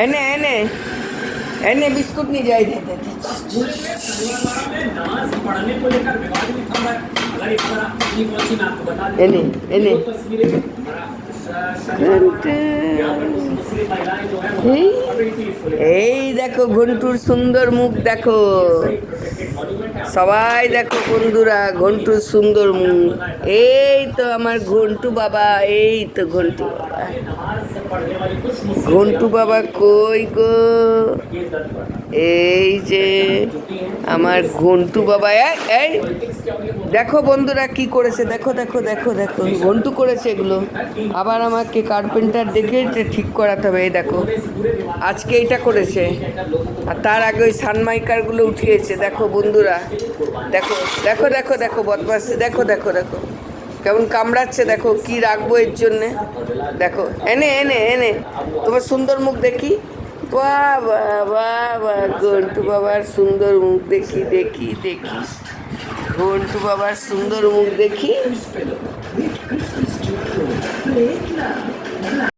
এনে এনে এনে बिस्कुट नहीं जाए दे दे पूरे में शनिवार में नमाज पढ़ने को लेकर विवाद भी थम रहा है। अगर इस तरह अपनी पहुंची मैं आपको बता देता एने हूं। एने ये जो तस्वीरें शनिवार यहाँ पर कुछ मुस्लिम महिलाएं जो है वो अपनी चीज को लेकर এই দেখো ঘন্টুর সুন্দর মুখ দেখো সবাই দেখো বন্ধুরা ঘন্টুর সুন্দর মুখ এই তো আমার ঘন্টু বাবা এই তো ঘন্টু বাবা नमाज पढ़ने वाली कुछ मुस्लिम ঘন্টু বাবা কই গো ये दर्द पड़ा এই যে আমার ঘন্টু বাবা এই দেখো বন্ধুরা কি করেছে দেখো দেখো দেখো দেখো ঘন্টু করেছে এগুলো আবার আমাকে কার্পেন্টার দেখে এটা ঠিক করাতে হবে এই দেখো আজকে এটা করেছে আর তার আগে ওই সানমাইকারগুলো উঠিয়েছে দেখো বন্ধুরা দেখো দেখো দেখো দেখো বদমাস দেখো দেখো দেখো কেমন কামড়াচ্ছে দেখো কি রাখবো এর জন্যে দেখো এনে এনে এনে তোমার সুন্দর মুখ দেখি বাহ বাহ বাহ বাহ ঘন্টু বাবার সুন্দর মুখ দেখি দেখি দেখি ঘন্টু বাবার সুন্দর মুখ দেখি